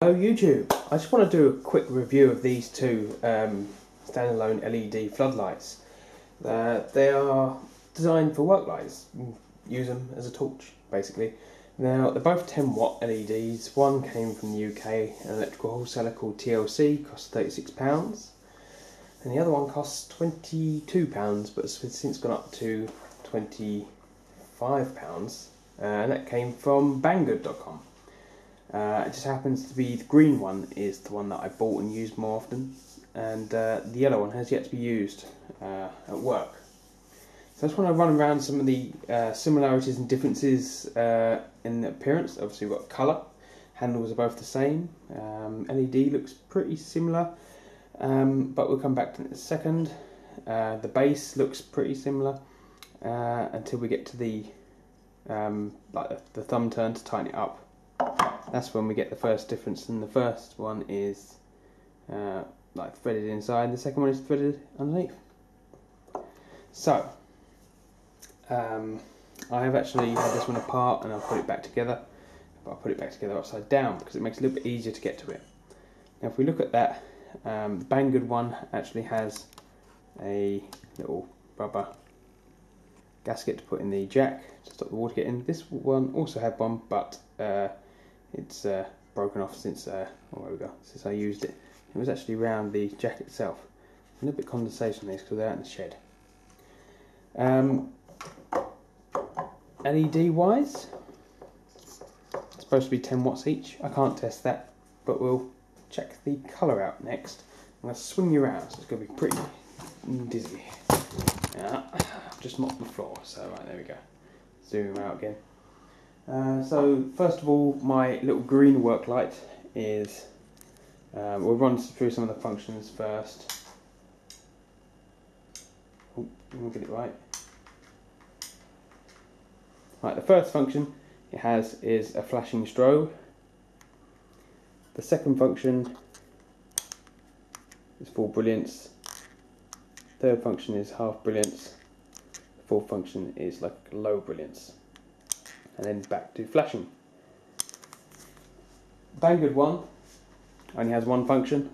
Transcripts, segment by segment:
Hello YouTube, I just want to do a quick review of these two standalone LED floodlights. They are designed for work lights, use them as a torch basically. Now they're both 10 watt LEDs, one came from the UK, an electrical wholesaler called TLC, cost £36, and the other one costs £22 but has since gone up to £25, and that came from banggood.com. It just happens to be the green one is the one that I bought and used more often, and the yellow one has yet to be used at work. So I just want to run around some of the similarities and differences in the appearance. Obviously we've got colour, handles are both the same, LED looks pretty similar, but we'll come back to it in a second. The base looks pretty similar until we get to the like the thumb turn to tighten it up. That's when we get the first difference, and the first one is like threaded inside, the second one is threaded underneath. So I have actually had this one apart and I'll put it back together, but I'll put it back together upside down because it makes it a little bit easier to get to it. Now if we look at that, the Banggood one actually has a little rubber gasket to put in the jack to stop the water getting in. This one also had one, but it's broken off since since I used it. It was actually around the jack itself. A little bit of condensation on this because they're out in the shed. LED wise, it's supposed to be 10 watts each. I can't test that, but we'll check the colour out next. I'm going to swing you around, so it's going to be pretty dizzy. Yeah, just mopped the floor, so right, there we go. Zoom out again. So first of all, my little green work light is, we'll run through some of the functions first. Oh, we'll get it right. Right, the first function it has is a flashing strobe. The second function is full brilliance. Third function is half brilliance. The fourth function is like low brilliance. And then back to flashing. Banggood one only has one function,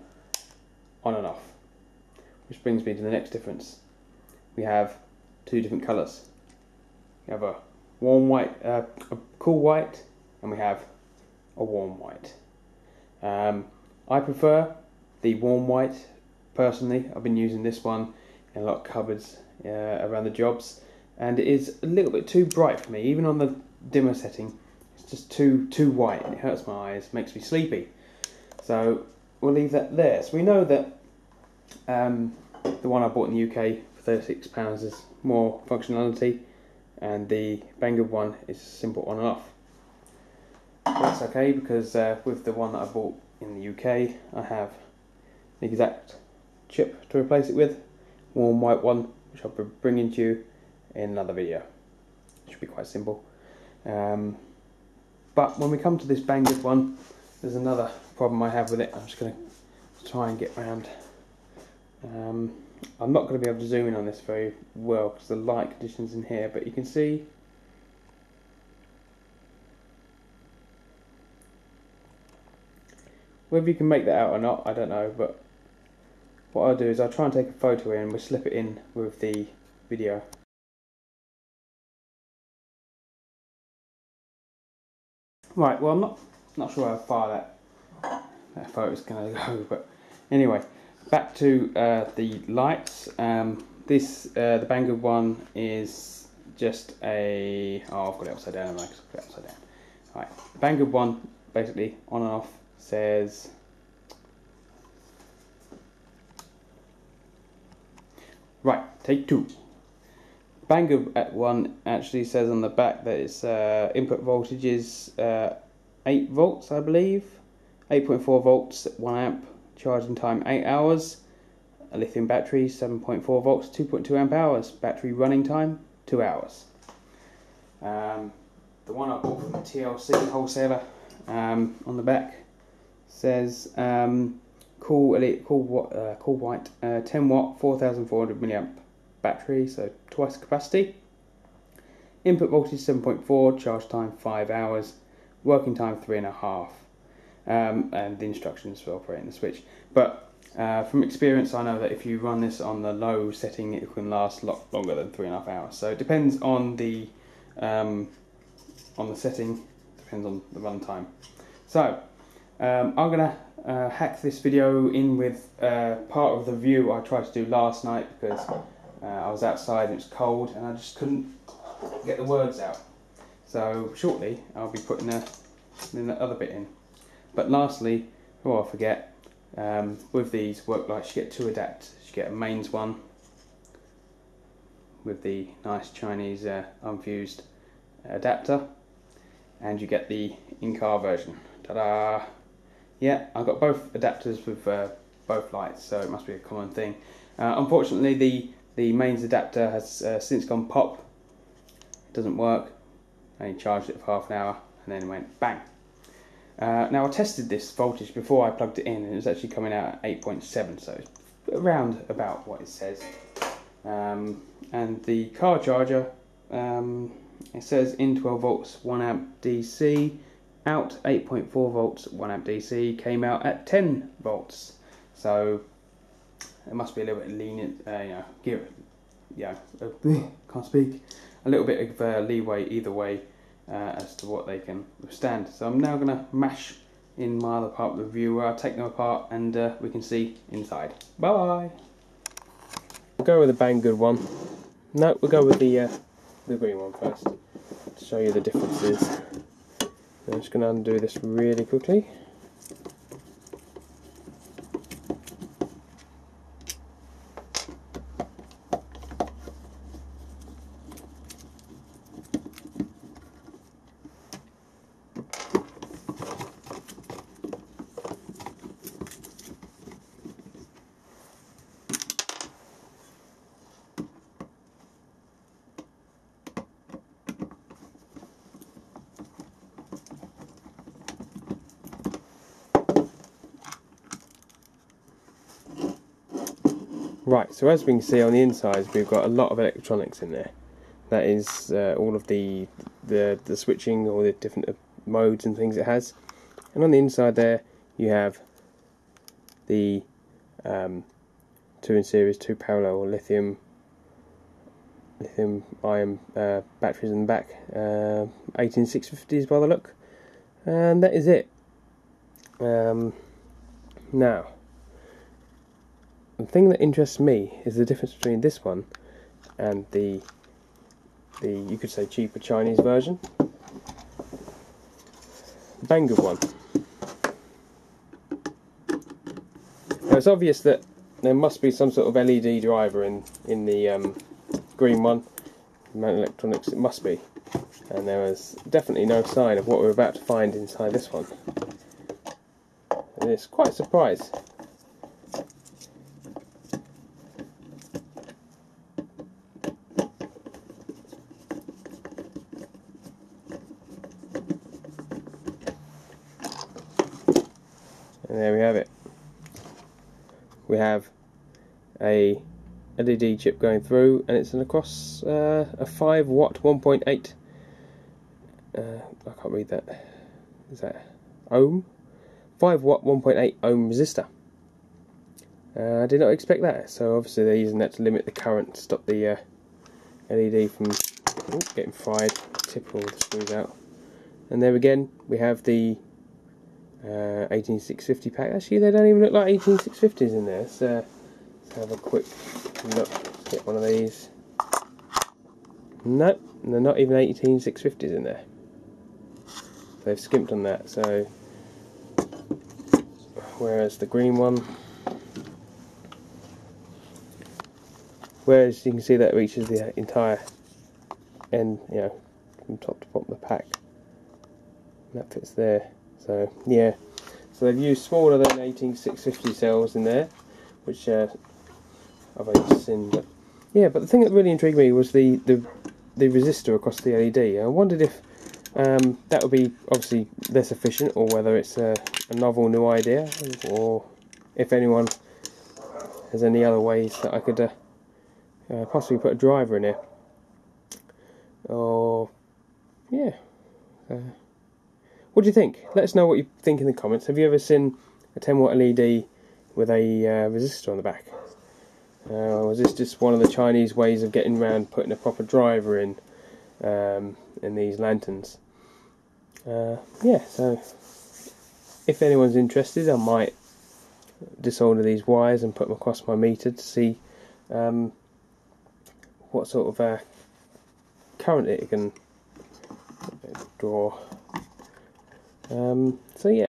on and off. Which brings me to the next difference. We have two different colours. We have a warm white, a cool white, and we have a warm white. I prefer the warm white personally. I've been using this one in a lot of cupboards around the jobs, and it is a little bit too bright for me. Even on the dimmer setting, it's just too white, and it hurts my eyes, makes me sleepy. So we'll leave that there. So we know that the one I bought in the UK for £36 is more functionality, and the Banggood one is simple on and off. But that's okay, because with the one that I bought in the UK, I have the exact chip to replace it with, warm white one, which I'll be bringing to you in another video. It should be quite simple. But when we come to this Banggood one, there's another problem I have with it. I'm just going to try and get around. I'm not going to be able to zoom in on this very well because the light conditions in here, but you can see whether you can make that out or not, I don't know, but what I'll do is I'll try and take a photo and we'll slip it in with the video. Right, well I'm not sure how far that photo is going to go, but anyway, back to the lights. The Banggood one is just a, I've got it upside down, I'll put it upside down. Right, the Banggood one basically on and off says right, take two. Banggood one actually says on the back that its input voltage is 8 volts, I believe. 8.4 volts, 1 amp, charging time 8 hours. A lithium battery, 7.4 volts, 2.2 amp hours. Battery running time, 2 hours. The one I bought from the TLC wholesaler on the back says cool white, 10 watt, 4400 milliamp battery, so twice the capacity. Input voltage 7.4, charge time 5 hours, working time 3.5. and the instructions for operating the switch. But from experience, I know that if you run this on the low setting, it can last a lot longer than 3.5 hours. So it depends on the setting, depends on the runtime. So I'm gonna hack this video in with part of the view I tried to do last night, because I was outside and it's cold and I just couldn't get the words out. So shortly I'll be putting the other bit in. But lastly, before I forget, with these work lights you get two adapters. You get a mains one with the nice Chinese unfused adapter, and you get the in-car version. Ta-da! Yeah, I've got both adapters with both lights, so it must be a common thing. Unfortunately, the mains adapter has since gone pop. It doesn't work. I only charged it for half an hour and then it went bang. Now I tested this voltage before I plugged it in, and it was actually coming out at 8.7, so it's around about what it says. And the car charger, it says in 12 volts 1 amp DC, out 8.4 volts 1 amp DC, came out at 10 volts, so it must be a little bit lenient, can't speak, a little bit of leeway either way as to what they can withstand. So I'm now going to mash in my other part of the view where I take them apart and we can see inside. Bye bye! We'll go with the Banggood one. No, we'll go with the green one first to show you the differences. I'm just going to undo this really quickly. Right, so as we can see on the inside, we've got a lot of electronics in there. That is all of the switching, all the different modes and things it has. And on the inside there, you have the 2 in series, 2 parallel lithium ion batteries in the back, 18650s by the look, and that is it. Now, the thing that interests me is the difference between this one and the you could say cheaper Chinese version, the Banggood one. Now it's obvious that there must be some sort of LED driver in the green one, Mount Electronics, it must be, and there was definitely no sign of what we're about to find inside this one, and it's quite a surprise. And there we have it. We have a LED chip going through, and it's an across a 5 watt 1.8 I can't read that. Is that ohm? 5 watt 1.8 ohm resistor. I did not expect that. So obviously they're using that to limit the current, stop the LED from getting fried. Tip all the screws out. And there again we have the 18650 pack. Actually, they don't even look like 18650s in there. Let's have a quick look. Let's get one of these. Nope, they're not even 18650s in there. They've skimped on that. So, whereas the green one, whereas you can see that reaches the entire end, you know, from top to bottom of the pack. And that fits there. So yeah, so they've used smaller than 18650 cells in there, which I've only seen. But yeah, but the thing that really intrigued me was the resistor across the LED. I wondered if that would be obviously less efficient, or whether it's a novel new idea, or if anyone has any other ways that I could possibly put a driver in here. Or yeah. what do you think? Let us know what you think in the comments. Have you ever seen a 10 watt LED with a resistor on the back? Was this just one of the Chinese ways of getting around putting a proper driver in these lanterns? Yeah, so if anyone's interested, I might desolder these wires and put them across my meter to see what sort of current it can draw. So yeah.